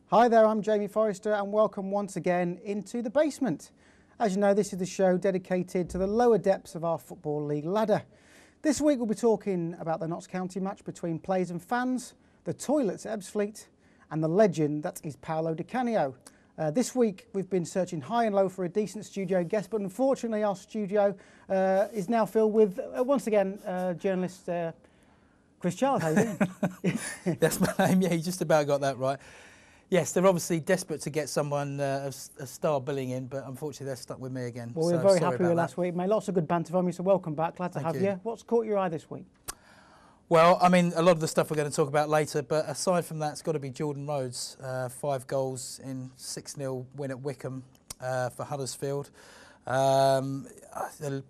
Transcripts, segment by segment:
Hi there, I'm Jamie Forrester and welcome once again into the basement. As you know, this is the show dedicated to the lower depths of our Football League ladder. This week we'll be talking about the Notts County match between players and fans, the toilets at Ebbsfleet and the legend that is Paolo Di Canio. This week we've been searching high and low for a decent studio guest, but unfortunately our studio is now filled with, once again, journalist Chris Charles. How are you doing? That's my name, yeah, you just about got that right. Yes, they're obviously desperate to get someone, a star billing in, but unfortunately they're stuck with me again. Well, we were very happy with last week, mate. Lots of good banter from you, so welcome back. Glad to have you. What's caught your eye this week? Well, I mean, a lot of the stuff we're going to talk about later, but aside from that, it's got to be Jordan Rhodes. 5 goals in 6-0 win at Wickham for Huddersfield. A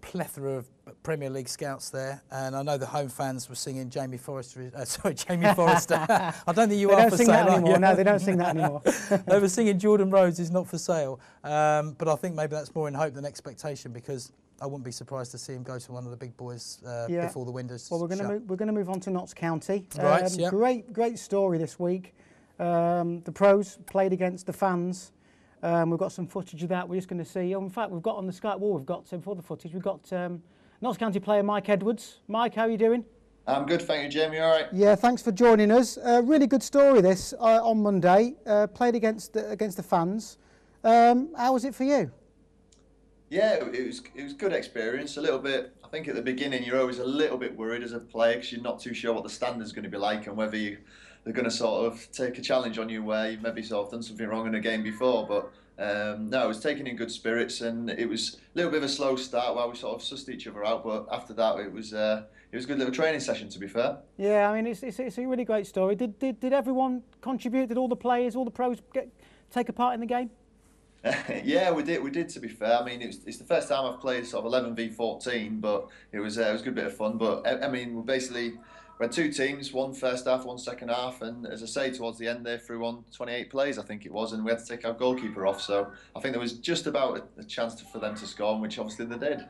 plethora of Premier League scouts there, and I know the home fans were singing Jamie Forrester. Jamie Forrester. I don't think you are for sale. They don't sing that anymore. No, they don't sing that anymore. They were singing Jordan Rhodes is not for sale, but I think maybe that's more in hope than expectation, because I wouldn't be surprised to see him go to one of the big boys before the window's Well, we're going to move on to Notts County. Right. Yeah. Great story this week. The pros played against the fans. We've got some footage of that. We're just going to see. In fact, we've got on the Skype wall. We've got before the footage. We've got Notts County player Mike Edwards. Mike, how are you doing? I'm good, thank you, Jamie. All right. Yeah, thanks for joining us. Really good story this on Monday. Played against the fans. How was it for you? Yeah, it was good experience. A little bit. I think at the beginning you're always a little bit worried as a player because you're not too sure what the standard's going to be like and whether they're going to sort of take a challenge on you where you've maybe sort of done something wrong in a game before. But no, it was taken in good spirits, and it was a little bit of a slow start while we sort of sussed each other out. But after that, it was a good little training session, to be fair. Yeah, I mean it's a really great story. Did everyone contribute? Did all the players, all the pros take a part in the game? Yeah, we did. To be fair, I mean it's the first time I've played sort of 11v14, but it was a good bit of fun. But I mean we had 2 teams, one first half, one second half, and as I say, towards the end they threw on 28 plays, I think it was, and we had to take our goalkeeper off. So I think there was just about a chance for them to score, which obviously they did.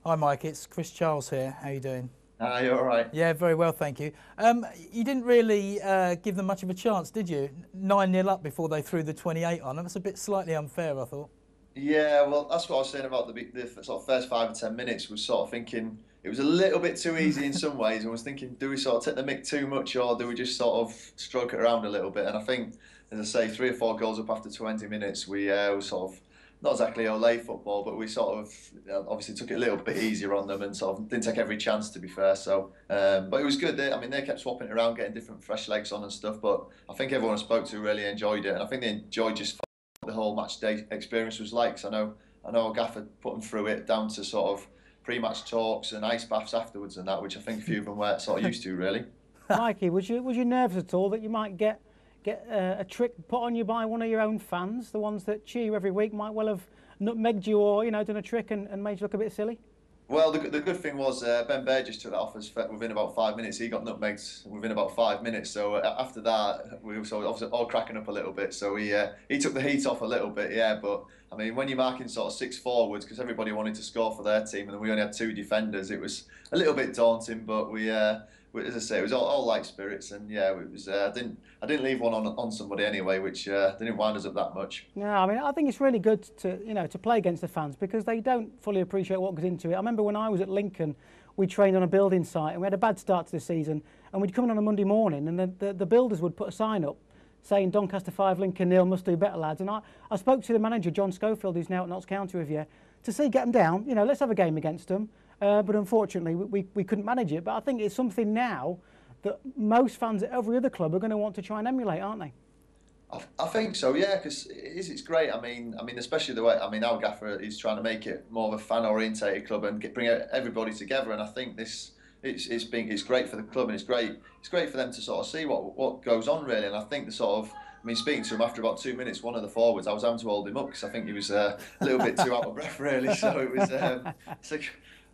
Hi Mike, it's Chris Charles here. How are you doing? You're all right. Yeah, very well, thank you. You didn't really give them much of a chance, did you? 9-0 up before they threw the 28 on. That was a bit slightly unfair, I thought. Yeah, well, that's what I was saying about the sort of first 5 or 10 minutes. Was sort of thinking it was a little bit too easy in some ways, and was thinking, do we sort of take the mick too much, or do we just sort of stroke it around a little bit? And I think, as I say, 3 or 4 goals up after 20 minutes, we were sort of not exactly Olay football, but we sort of obviously took it a little bit easier on them and sort of didn't take every chance, to be fair. So, but it was good. They kept swapping it around, getting different fresh legs on and stuff. But I think everyone I spoke to really enjoyed it, and I think they enjoyed just what the whole match day experience was like. So I know Gaffer put them through it down to sort of pre-match talks and ice baths afterwards and that, which I think a few of them were sort of used to, really. Mikey, was you nervous at all that you might get a trick put on you by one of your own fans, the ones that cheer you every week, might well have nutmegged you or done a trick and made you look a bit silly? Well, the good thing was Ben Burgess took that off us within about 5 minutes. He got nutmegged within about 5 minutes. So after that, we were obviously all cracking up a little bit. So he took the heat off a little bit, yeah. But I mean, when you're marking sort of 6 forwards, because everybody wanted to score for their team, and then we only had 2 defenders, it was a little bit daunting. But we as I say, it was all light spirits, and yeah, it was. I didn't leave one on somebody anyway, which didn't wind us up that much. No, I mean, I think it's really good to play against the fans because they don't fully appreciate what goes into it. I remember when I was at Lincoln, we trained on a building site, and we had a bad start to the season, and we'd come in on a Monday morning, and the builders would put a sign up saying Doncaster 5, Lincoln 0, must do better, lads. And I spoke to the manager, John Schofield, who's now at Notts County with you, to say get them down. Let's have a game against them. But unfortunately, we couldn't manage it. But I think it's something now that most fans at every other club are going to want to try and emulate, aren't they? I think so, yeah, because it's great. I mean, especially the way our gaffer is trying to make it more of a fan-orientated club and bring everybody together. And I think it's great for the club, and it's great for them to sort of see what goes on, really. And I think speaking to him after about 2 minutes, one of the forwards, I was having to hold him up because I think he was a little bit too out of breath, really. So it was.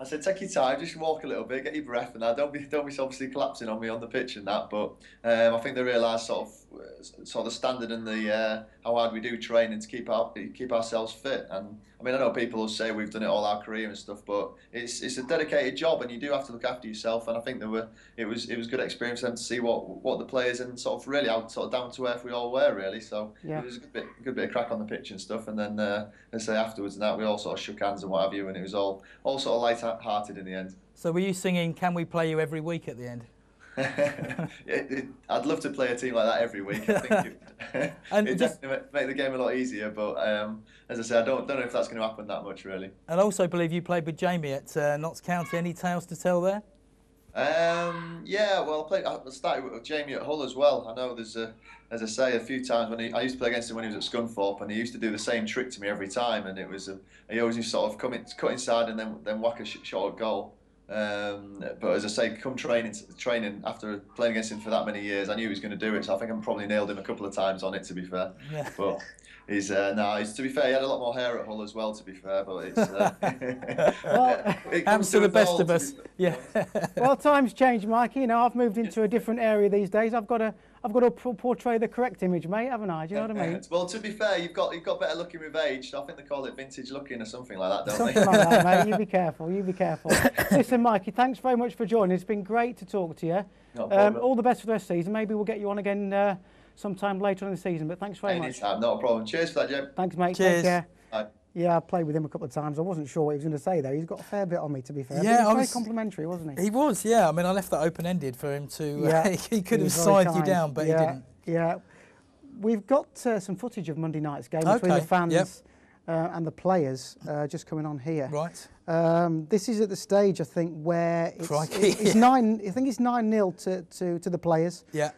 I said, take your time, just walk a little bit, get your breath, and that. Don't be obviously collapsing on me on the pitch and that. But I think they realise sort of the standard and the how hard we do train and to keep ourselves fit. And I mean, I know people will say we've done it all our career and stuff, but it's a dedicated job, and you do have to look after yourself. And I think it was good experience for them to see what the players and sort of really how sort of down to earth we all were really. So it was a good bit of crack on the pitch and stuff. And then let's say afterwards and that we all sort of shook hands and what have you, and it was all sort of light-hearted in the end. So were you singing "Can We Play You" every week at the end? I'd love to play a team like that every week. I think it definitely make the game a lot easier. But as I say, I don't know if that's going to happen that much really. And I also believe you played with Jamie at Notts County. Any tales to tell there? Yeah, well, I started with Jamie at Hull as well. I know there's as I say, a few times when I used to play against him when he was at Scunthorpe, and he used to do the same trick to me every time, and it was he always used to sort of cut inside and then whack a shot at goal. But as I say, come training after playing against him for that many years, I knew he was going to do it. So I think I probably nailed him a couple of times on it, to be fair. Yeah. But he's to be fair, he had a lot more hair at Hull as well, to be fair. But it's well, it happens to the best of us. Yeah. Well, times change, Mike. You know, I've moved into a different area these days. I've got to portray the correct image, mate, haven't I? Do you know what I mean? Well, to be fair, you've got better looking with age. So I think they call it vintage looking or something like that, don't something they? like that, mate. You be careful. You be careful. Listen, Mikey, thanks very much for joining. It's been great to talk to you. All the best for the rest of the season. Maybe we'll get you on again sometime later in the season. But thanks very much. Anytime, not a problem. Cheers for that, Jim. Thanks, mate. Cheers. Take care. Bye. Yeah, I played with him a couple of times. I wasn't sure what he was going to say, though. He's got a fair bit on me, to be fair. Yeah, but he was very complimentary, wasn't he? He was, yeah. I mean, I left that open-ended for him to... Yeah, he could have sized you down, but he didn't. Yeah. We've got some footage of Monday night's game between the fans and the players just coming on here. Right. This is at the stage, I think, where it's 9. I think it's 9-0 to the players. Yeah.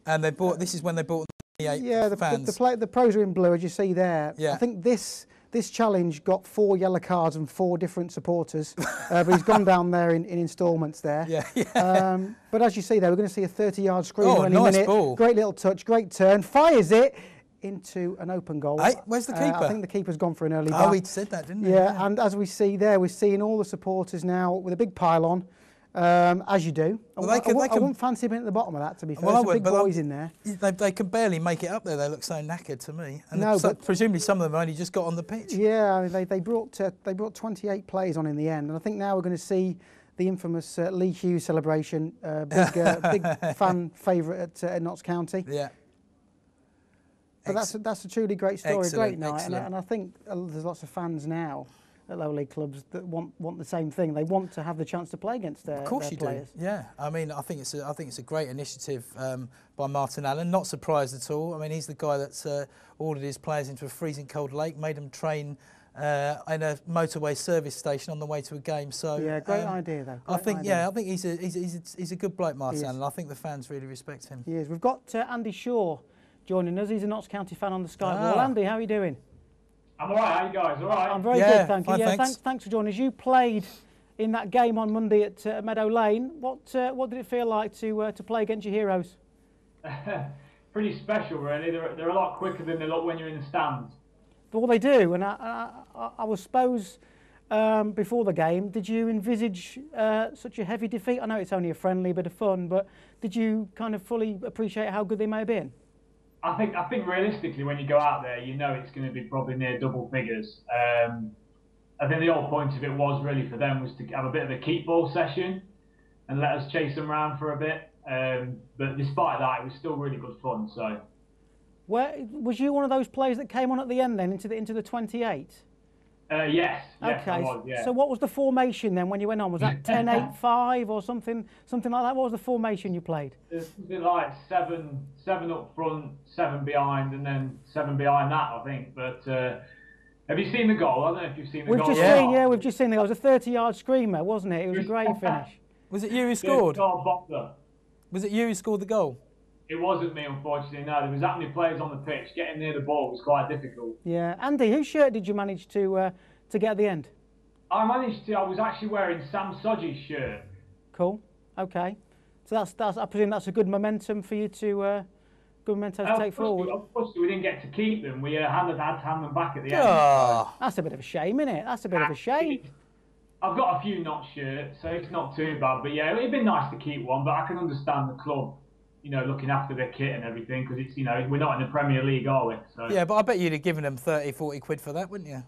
And they bought. This is when they bought the 8 fans. The pros are in blue, as you see there. Yeah. I think this challenge got 4 yellow cards and 4 different supporters, but he's gone down there in instalments there. Yeah. But as you see there, we're going to see a 30-yard screen any nice minute. Ball. Great little touch, great turn, fires it into an open goal. Hey, where's the keeper? I think the keeper's gone for an early back. Oh, he said that, didn't he? Yeah, and as we see there, we're seeing all the supporters now with a big pylon. As you do. Well, I wouldn't fancy being at the bottom of that, to be fair. Well, there's big boys in there. They can barely make it up there. They look so knackered to me. And no, but presumably some of them only just got on the pitch. Yeah, I mean, they brought 28 players on in the end, and I think now we're going to see the infamous Lee Hughes celebration. Big fan favourite at Notts County. Yeah. But that's a truly great story, excellent, great night, and I think there's lots of fans now at lower league clubs that want the same thing. They want to have the chance to play against their players. Of course you do. Yeah, I mean, I think it's a great initiative by Martin Allen. Not surprised at all. I mean, he's the guy that's ordered his players into a freezing cold lake, made them train in a motorway service station on the way to a game. So yeah, great idea though. I think he's a good bloke, Martin Allen. I think the fans really respect him. He is. We've got Andy Shaw joining us. He's a Notts County fan on the Sky. Well, Andy, how are you doing? I'm all right. How you guys? All right. I'm very good, thank you. Fine, thanks for joining us. You played in that game on Monday at Meadow Lane. What did it feel like to play against your heroes? Pretty special, really. They're a lot quicker than they look when you're in the stands. Well, they do, and I was suppose before the game, did you envisage such a heavy defeat? I know it's only a friendly bit of fun, but did you kind of fully appreciate how good they may have been? I think realistically, when you go out there, you know it's going to be probably near double figures. I think the whole point of it was really for them was to have a bit of a keep ball session and let us chase them around for a bit. But despite that, it was still really good fun. So, was you one of those players that came on at the end then into the 28? Yes. Okay. I was, yeah. So what was the formation then when you went on? Was that 10-8-5 or something like that? What was the formation you played? It's like seven up front, 7 behind, and then 7 behind that, I think. But have you seen the goal? I don't know if you've seen the goal. We've just seen the goal. It was a 30-yard screamer, wasn't it? It was a great finish. Was it you who scored? Was it you who scored the goal? It wasn't me, unfortunately. No, there was that many players on the pitch. Getting near the ball was quite difficult. Yeah, Andy, whose shirt did you manage to get at the end? I was actually wearing Sam Sodgy's shirt. Cool. Okay. So that's. I presume that's a good momentum for you to take forward. Of course, we didn't get to keep them. We had to hand them back at the end. Oh. That's a bit of a shame, isn't it? That's a bit of a shame. I've got a few Notts shirts, so it's not too bad. But yeah, it'd been nice to keep one. But I can understand the club, looking after their kit and everything, because it's, we're not in the Premier League, are we? So. Yeah, but I bet you'd have given them 30, 40 quid for that, wouldn't you?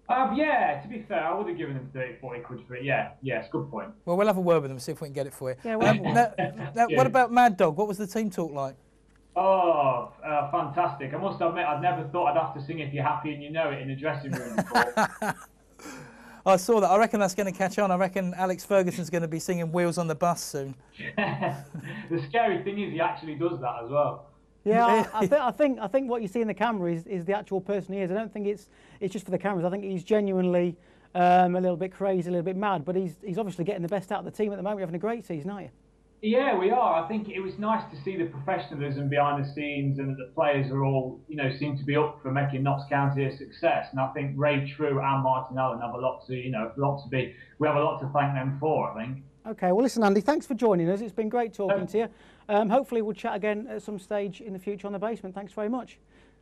Yeah, to be fair, I would have given them 30, 40 quid for it. Yeah, it's a good point. Well, we'll have a word with them, see if we can get it for you. Yeah, we'll have a word. Now, what about Mad Dog? What was the team talk like? Oh, fantastic. I must admit, I'd never thought I'd have to sing If You're Happy and You Know It in a dressing room before. I saw that. I reckon that's going to catch on. I reckon Alex Ferguson's going to be singing Wheels on the Bus soon. The scary thing is he actually does that as well. Yeah, I think what you see in the camera is the actual person he is. I don't think it's just for the cameras. I think he's genuinely a little bit crazy, a little bit mad, but he's obviously getting the best out of the team at the moment. You're having a great season, aren't you? Yeah, we are. I think it was nice to see the professionalism behind the scenes and that the players are all, seem to be up for making Notts County a success. And I think Ray True and Martin Allen have a lot to, we have a lot to thank them for, I think. Okay, well listen, Andy, thanks for joining us. It's been great talking to you. Hopefully we'll chat again at some stage in the future on The Basement. Thanks very much.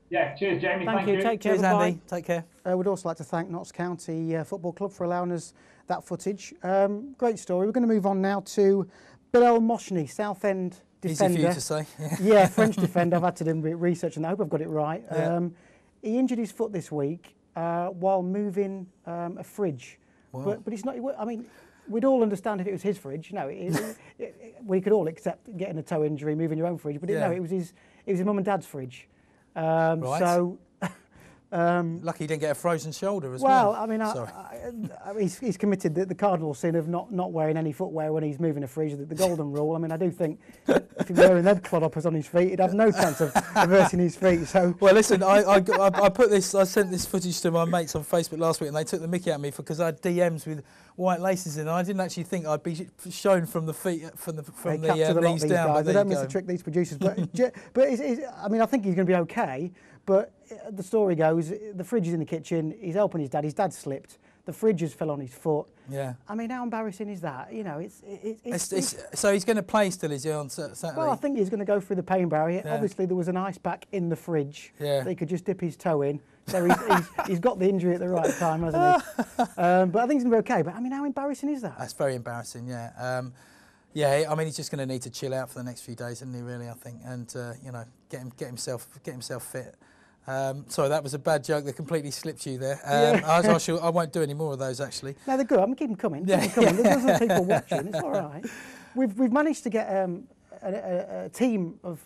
Yeah, cheers, Jamie. Thank you. Take care. Cheers, Andy. Take care. We'd also like to thank Notts County Football Club for allowing us that footage. Great story. We're going to move on now to Bilal Moshni, Southend defender. Easy for you to say. Yeah, French defender. I've had to do a bit of research and I hope I've got it right. Yeah. He injured his foot this week while moving a fridge. Wow. But it's not, I mean, we'd all understand if it was his fridge. No, we could all accept getting a toe injury, moving your own fridge. But no, it was his mum and dad's fridge. Right. So... Lucky he didn't get a frozen shoulder as well. Well, I mean, he's committed the cardinal sin of not wearing any footwear when he's moving a fridge, the golden rule. I mean, I do think if he were wearing lead clodhoppers on his feet, he'd have no chance of averting his feet. So, well, listen, I sent this footage to my mates on Facebook last week, and they took the mickey at me because I had DMs with white laces in. And I didn't actually think I'd be shown from the feet from the knees down. They don't miss a trick, these producers. But I mean, I think he's going to be okay. But the story goes, the fridge is in the kitchen, he's helping his dad slipped, the fridge has fell on his foot. Yeah. I mean, how embarrassing is that? So he's going to play still, is he, on Saturday? Well, I think he's going to go through the pain barrier. Yeah. Obviously, there was an ice pack in the fridge that he could just dip his toe in. So he's got the injury at the right time, hasn't he? But I think he's going to be okay. But, I mean, how embarrassing is that? That's very embarrassing, yeah. Yeah, I mean, he's just going to need to chill out for the next few days, isn't he, really, I think, and, get himself fit. Sorry, that was a bad joke that completely slipped you there. I won't do any more of those, actually. No, they're good. I'm going to keep them coming. There's other people watching. It's all right. We've managed to get a team of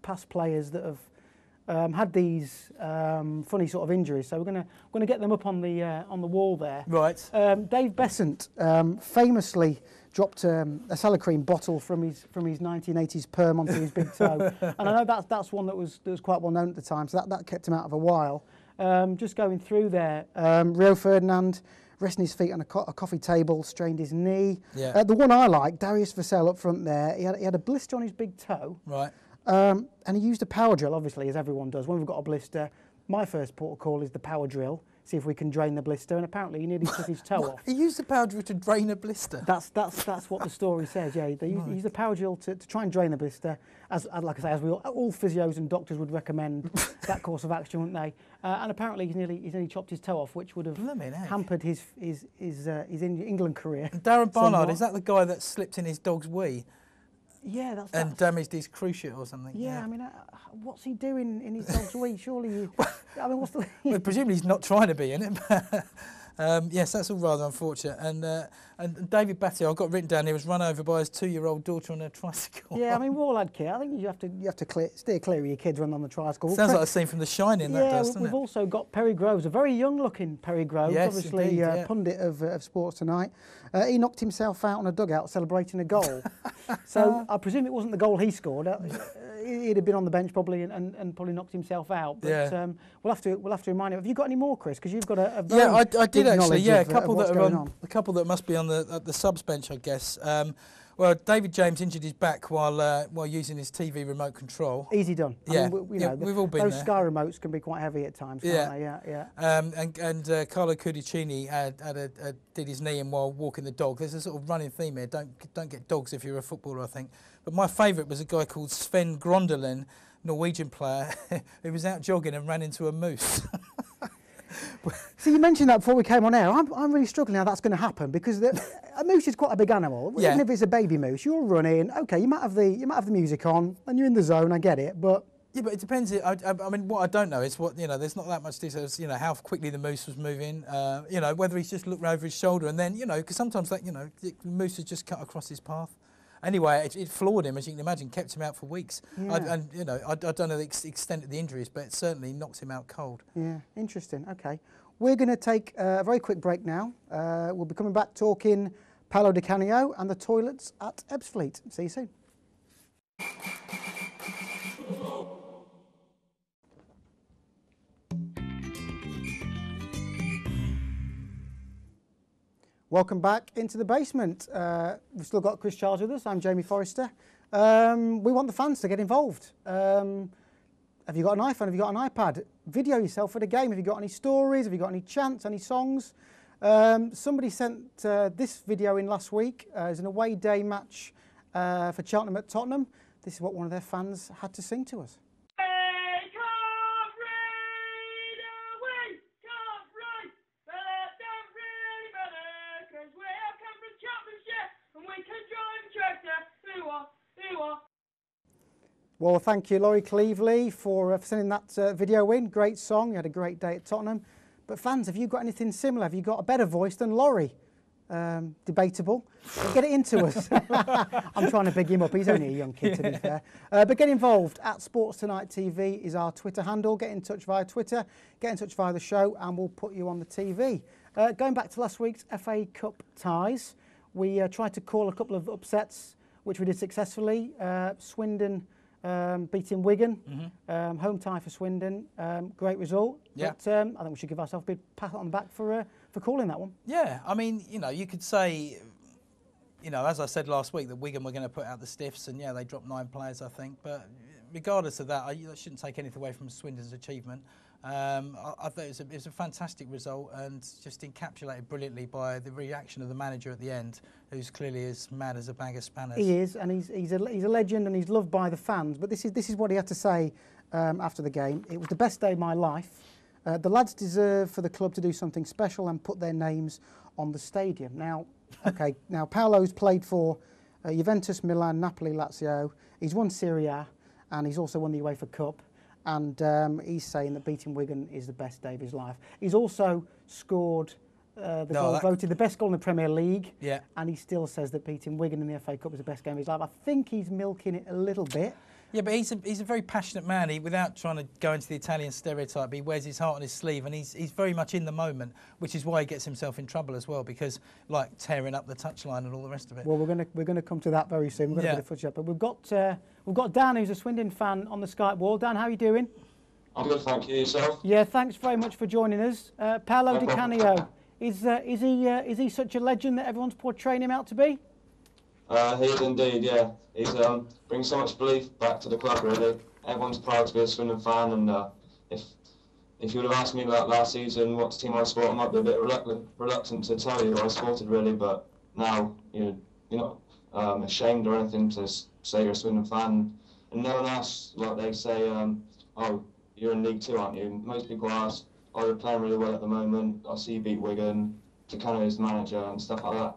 past players that have had these funny sort of injuries. So we're going to get them up on the wall there. Right. Dave Besant famously dropped a salad cream bottle from his 1980s perm onto his big toe, and I know that's one that was quite well known at the time, so that kept him out of a while. Just going through there, Rio Ferdinand resting his feet on a coffee table, strained his knee. Yeah. The one I like, Darius Vassell up front there, he had a blister on his big toe. Right. And he used a power drill, obviously, as everyone does. When we've got a blister, my first port of call is the power drill. See if we can drain the blister, and apparently he nearly took his toe off. He used the power drill to drain a blister? That's what the story says, yeah. He used the power drill to try and drain the blister. Like I say, as all physios and doctors would recommend that course of action, wouldn't they? And apparently he's nearly chopped his toe off, which would have hampered his England career. And Darren Barnard, is that the guy that slipped in his dog's wee? Yeah, that's and damaged his cruciate or something. Yeah, I mean, what's he doing in his dog's wee? Surely, I mean, what's the? Well, presumably he's not trying to be in it. But, yes, that's all rather unfortunate. And David Batty, I've got written down here, was run over by his 2-year-old daughter on a tricycle. Yeah, I mean, we've all had kids. I think you have to steer clear of your kids running on the tricycle. Sounds like a scene from The Shining. Yeah, that does, doesn't we've also got Perry Groves, a very young-looking Perry Groves, yes, obviously indeed, pundit of Sports Tonight. He knocked himself out on a dugout celebrating a goal. So I presume it wasn't the goal he scored. He'd have been on the bench probably and probably knocked himself out. But we'll have to remind him. Have you got any more, Chris? Because you've got a very I did actually. Yeah, a couple that are on. A couple that must be on the subs bench, I guess. Well, David James injured his back while using his TV remote control. Easy done. Yeah, I mean, we've all been those there. Sky remotes can be quite heavy at times, can't they? Yeah. And Carlo Cudicini did his knee in while walking the dog. There's a sort of running theme here. Don't get dogs if you're a footballer, I think. But my favourite was a guy called Sven Grondelin, Norwegian player, who was out jogging and ran into a moose. So you mentioned that before we came on air. I'm really struggling how that's going to happen because a moose is quite a big animal. Yeah. Even if it's a baby moose, you're running. Okay, you might have the music on and you're in the zone. I get it, but Yeah, but it depends. I mean, what I don't know is what, there's not that much details, how quickly the Moose was moving, whether he's just looking over his shoulder and then, because sometimes the Moose has just cut across his path. Anyway, it floored him, as you can imagine, kept him out for weeks. Yeah. I don't know the extent of the injuries, but it certainly knocked him out cold. Yeah, interesting. Okay. We're going to take a very quick break now. We'll be coming back talking Paolo Di Canio and the toilets at Ebbsfleet. See you soon. Welcome back into the basement. We've still got Chris Charles with us. I'm Jamie Forrester. We want the fans to get involved. Have you got an iPhone? Have you got an iPad? Video yourself for the game. Have you got any stories? Have you got any chants, any songs? Somebody sent this video in last week. It's an away day match for Cheltenham at Tottenham. This is what one of their fans had to sing to us. Well, thank you, Laurie Cleveley, for sending that video in. Great song. You had a great day at Tottenham. But fans, have you got anything similar? Have you got a better voice than Laurie? Debatable. But get it into us. I'm trying to big him up. He's only a young kid, to be fair. But get involved. At Sports Tonight TV is our Twitter handle. Get in touch via Twitter. Get in touch via the show, and we'll put you on the TV. Going back to last week's FA Cup ties, we tried to call a couple of upsets, which we did successfully. Swindon beating Wigan, home tie for Swindon, great result. Yeah. But I think we should give ourselves a big pat on the back for calling that one. Yeah, I mean, you could say, as I said last week, that Wigan were going to put out the stiffs, and yeah, they dropped 9 players, I think. But regardless of that, I shouldn't take anything away from Swindon's achievement. I thought it was a fantastic result and just encapsulated brilliantly by the reaction of the manager at the end, who's clearly as mad as a bag of spanners. He is, and he's a legend, and he's loved by the fans. But this is what he had to say after the game. It was the best day of my life. The lads deserve for the club to do something special and put their names on the stadium. Now, okay, now Paolo's played for Juventus, Milan, Napoli, Lazio. He's won Serie A, and he's also won the UEFA Cup. And he's saying that beating Wigan is the best day of his life. He's also scored voted the best goal in the Premier League. Yeah. And he still says that beating Wigan in the FA Cup was the best game of his life. I think he's milking it a little bit. Yeah, but he's a very passionate man. Without trying to go into the Italian stereotype, he wears his heart on his sleeve, and he's very much in the moment, which is why he gets himself in trouble as well, because like tearing up the touchline and all the rest of it. Well, we're gonna come to that very soon. We've got a bit of footage up, but we've got Dan, who's a Swindon fan, on the Skype wall. Dan, how are you doing? I'm good, thank you. Yourself? Yeah, thanks very much for joining us. Paolo Di Canio, is he such a legend that everyone's portraying him out to be? He is indeed, yeah. He's brings so much belief back to the club, really. Everyone's proud to be a Swindon fan, and if you would have asked me about last season what team I support, I might be a bit reluctant to tell you who I supported, really. But now you're not ashamed or anything to say you're a Swindon fan, and no one asks, like they say, oh, you're in League 2, aren't you? Most people ask, oh, you're playing really well at the moment. I see you beat Wigan, Di Canio's manager and stuff like that.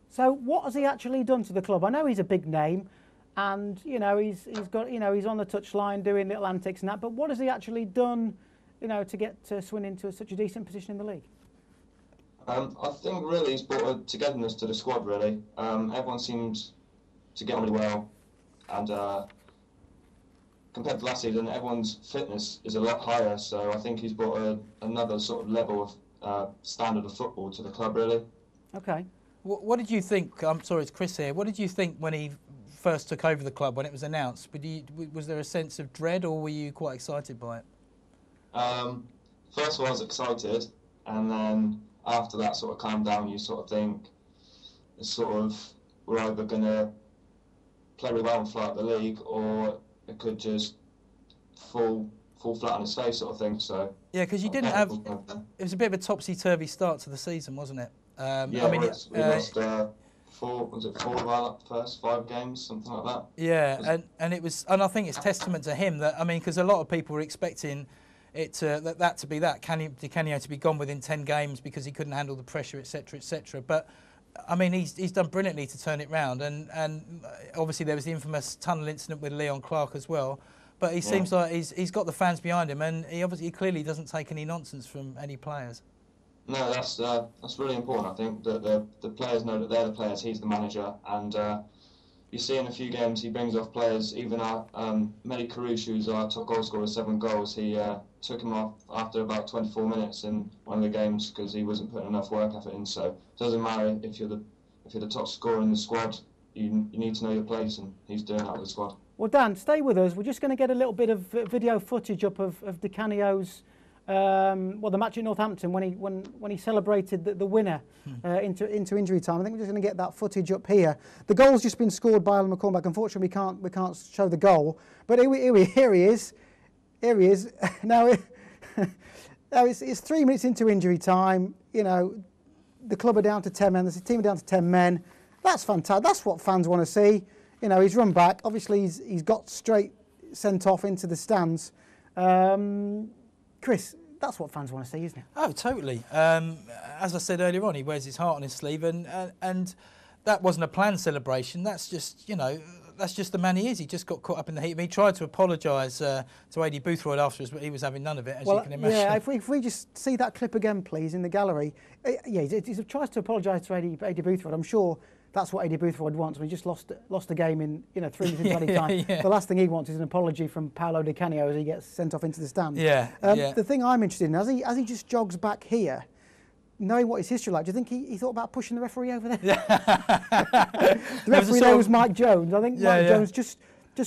So what has he actually done to the club? I know he's a big name, and he's got he's on the touchline doing little antics and that. But what has he actually done, to get Swindon into such a decent position in the league? I think really he's brought a togetherness to the squad. Really, everyone seems to get on really well, and compared to last season, everyone's fitness is a lot higher. So I think he's brought another sort of level of standard of football to the club. Really. Okay. What did you think? I'm sorry, it's Chris here. What did you think when he first took over the club, when it was announced? Was there a sense of dread, or were you quite excited by it? First of all, I was excited, and then after that sort of calmed down, you sort of think, we're either going to play really well and fly out the league, or it could just fall flat on its face, sort of thing. So yeah, because you didn't have. It was a bit of a topsy-turvy start to the season, wasn't it? Yeah, I mean, we lost 4 of our first 5 games, something like that. Yeah, and it was, and I think it's testament to him that, I mean, because a lot of people were expecting it that to be Di Canio to be gone within 10 games because he couldn't handle the pressure, etc., etc. But I mean, he's done brilliantly to turn it round, and obviously there was the infamous tunnel incident with Leon Clark as well. But he seems like he's got the fans behind him, and he clearly doesn't take any nonsense from any players. No, that's really important. I think that the players know that they're the players. He's the manager, and you see in a few games he brings off players. Even Mehdi Karouche, who's our top goal scorer with 7 goals, he took him off after about 24 minutes in one of the games because he wasn't putting enough work effort in. So it doesn't matter if you're the top scorer in the squad. You need to know your place, and he's doing that with the squad. Well, Dan, stay with us. We're just going to get a little bit of video footage up of Di Canio's the match at Northampton when he celebrated the winner into injury time. I think we're just going to get that footage up here. The goal's just been scored by Alan McCormack. Unfortunately, we can't show the goal, but here he is. Here he is. Now it's 3 minutes into injury time. You know, the club are down to 10 men. The team are down to 10 men. That's fantastic. That's what fans want to see. You know, he's run back. Obviously, he's got straight sent off into the stands. Chris, that's what fans want to see, isn't it? Oh, totally. As I said earlier on, he wears his heart on his sleeve, and that wasn't a planned celebration. That's just, you know, that's just the man he is. He just got caught up in the heat. I mean, he tried to apologise to Adi Boothroyd afterwards, but he was having none of it, as you can imagine. Yeah, if we just see that clip again, please, in the gallery. He tries to apologise to Adi Boothroyd. I'm sure that's what Adi Boothroyd wants. I mean, he just lost a game in 3 minutes into time. Yeah. The last thing he wants is an apology from Paolo Di Canio as he gets sent off into the stand. The thing I'm interested in, as he just jogs back here, knowing what his history like, do you think he thought about pushing the referee over there? The referee there was Mike Jones. I think Mike Jones just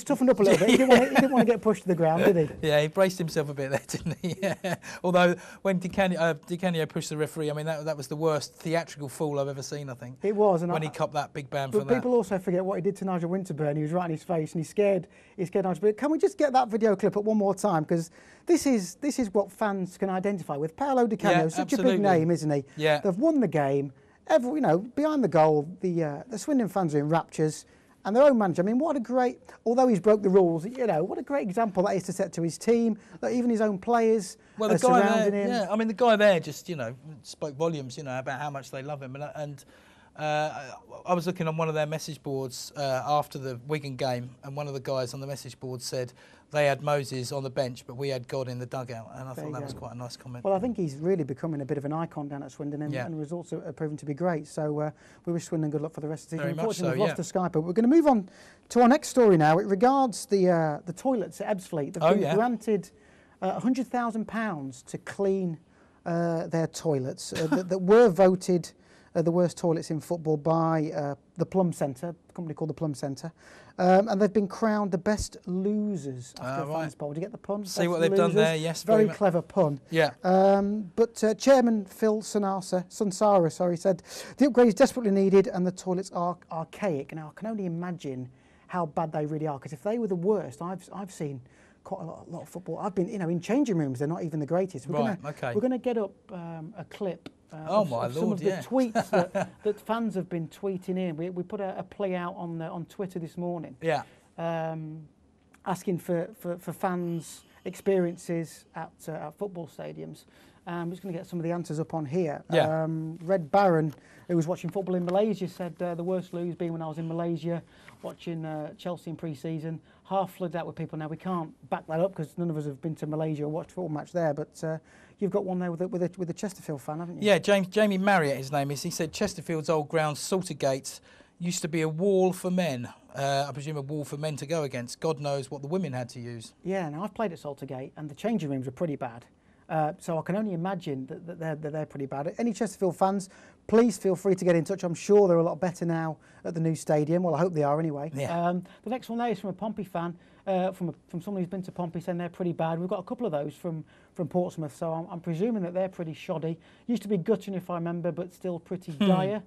toughened up a little bit. He didn't want to get pushed to the ground, did he? Yeah, he braced himself a bit there, didn't he? Yeah. Although when Di Canio pushed the referee, I mean that was the worst theatrical fool I've ever seen. I think it was, and when he copped that big ban for that. But people also forget what he did to Nigel Winterburn. He was right in his face, and he scared Nigel. But can we just get that video clip up one more time? Because this is what fans can identify with. Paolo Di Canio, such a big name, isn't he? Yeah. They've won the game. Behind the goal, the Swindon fans are in raptures. And their own manager, I mean, although he's broke the rules, what a great example that is to set to his team, that even his own players are surrounding him. Yeah, I mean, the guy there just, spoke volumes, about how much they love him. And I was looking on one of their message boards after the Wigan game, and one of the guys on the message board said they had Moses on the bench, but we had God in the dugout. And I thought that was quite a nice comment. Well, I think he's really becoming a bit of an icon down at Swindon, and results are proven to be great. So we wish Swindon good luck for the rest of the season. Unfortunately, we've lost to Sky, but we're going to move on to our next story now. It regards the toilets at Ebbsfleet. They've been granted £100,000 to clean their toilets that were voted the worst toilets in football by the Plum Centre, a company called the Plum Centre, and they've been crowned the best losers after a fans poll. Did you get the pun? See what they've done there, yes. Very clever pun. Yeah. But Chairman Phil Sunsara said the upgrade is desperately needed and the toilets are archaic. Now, I can only imagine how bad they really are, because if they were the worst, I've seen quite a lot of football. I've been, in changing rooms, they're not even the greatest. We're going to get up a clip of some of the tweets that fans have been tweeting in. We put a play out on Twitter this morning, asking for fans' experiences at football stadiums. I'm just going to get some of the answers up on here. Red Baron, who was watching football in Malaysia, said the worst lose being when I was in Malaysia watching Chelsea in pre-season. Half flooded out with people. Now we can't back that up because none of us have been to Malaysia or watched a football match there. But you've got one there with a Chesterfield fan, haven't you? Yeah, Jamie Marriott, his name is. He said Chesterfield's old ground, Saltergate, used to be a wall for men. I presume a wall for men to go against. God knows what the women had to use. Yeah, now I've played at Saltergate and the changing rooms are pretty bad. So I can only imagine that they're pretty bad. Any Chesterfield fans, please feel free to get in touch. I'm sure they're a lot better now at the new stadium. Well, I hope they are anyway. Yeah. The next one there is from a Pompey fan, from someone who's been to Pompey, saying they're pretty bad. We've got a couple of those from Portsmouth, so I'm presuming that they're pretty shoddy. Used to be gutting, if I remember, but still pretty dire.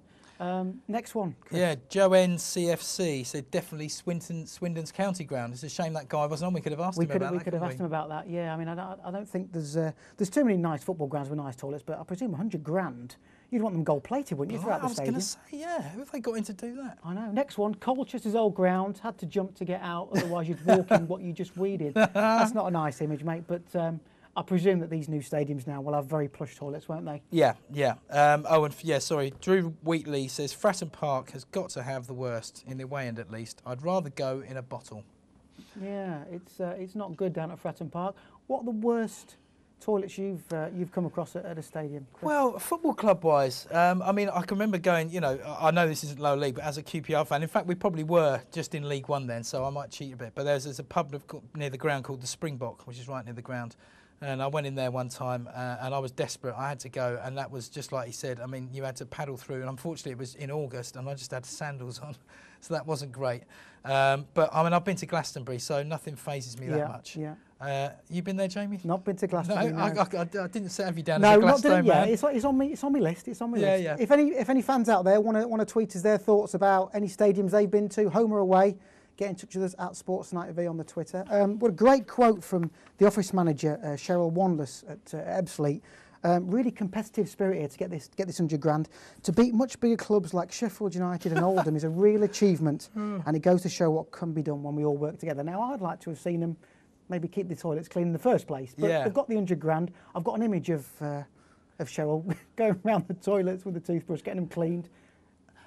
Next one, Chris. Yeah, Joanne CFC said definitely Swindon's county ground. It's a shame that guy wasn't on. We could have asked him about that. We could have asked him about that. Yeah, I mean, I don't think there's too many nice football grounds with nice toilets, but I presume 100 grand. You'd want them gold plated, wouldn't you, throughout the stadium? I was going to say, yeah. Who have they got in to do that? I know. Next one, Colchester's old ground. Had to jump to get out, otherwise you'd walk in what you just weeded. That's not a nice image, mate, but I presume that these new stadiums now will have very plush toilets, won't they? Yeah. Drew Wheatley says Fratton Park has got to have the worst, in the away end at least. I'd rather go in a bottle. Yeah, it's not good down at Fratton Park. What are the worst toilets you've come across at a stadium, Chris? Well, football club-wise, I mean, I can remember going, you know, I know this isn't low league, but as a QPR fan, in fact, we probably were just in League One then, so I might cheat a bit. But there's a pub near the ground called the Springbok, which is right near the ground. And I went in there one time and I was desperate. I had to go, and that was just like he said. I mean, you had to paddle through, and unfortunately it was in August, and I just had sandals on, so that wasn't great. But I mean, I've been to Glastonbury, so nothing phases me that much. Yeah. You been there, Jamie? Not been to Glastonbury. No, No. I didn't have you down as a Glastonbury man. It's on me. It's on my list. It's on my list. Yeah. If any fans out there want to tweet us their thoughts about any stadiums they've been to, home or away, get in touch with us at SportsNightV on the Twitter. What a great quote from the office manager, Cheryl Wanless at Ebbsfleet. Really competitive spirit here to get this £100,000. To beat much bigger clubs like Sheffield United and Oldham is a real achievement, and it goes to show what can be done when we all work together. Now, I'd like to have seen them maybe keep the toilets clean in the first place, but they've got the £100,000. I've got an image of Cheryl going around the toilets with a toothbrush, getting them cleaned.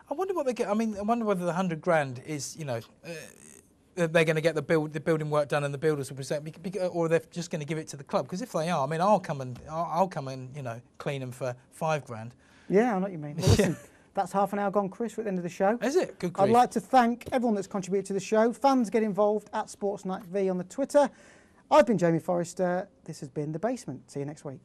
I wonder what they get. I mean, I wonder whether the £100,000 is, you know, they're going to get the building work done and the builders will present, or they're just going to give it to the club. Because if they are, I mean, I'll come and you know, clean them for £5,000. Yeah, I know what you mean. Well, listen, that's half an hour gone, Chris. We're at the end of the show. Is it? Good grief. I'd like to thank everyone that's contributed to the show. Fans get involved at SportsNightV on the Twitter. I've been Jamie Forrester. This has been The Basement. See you next week.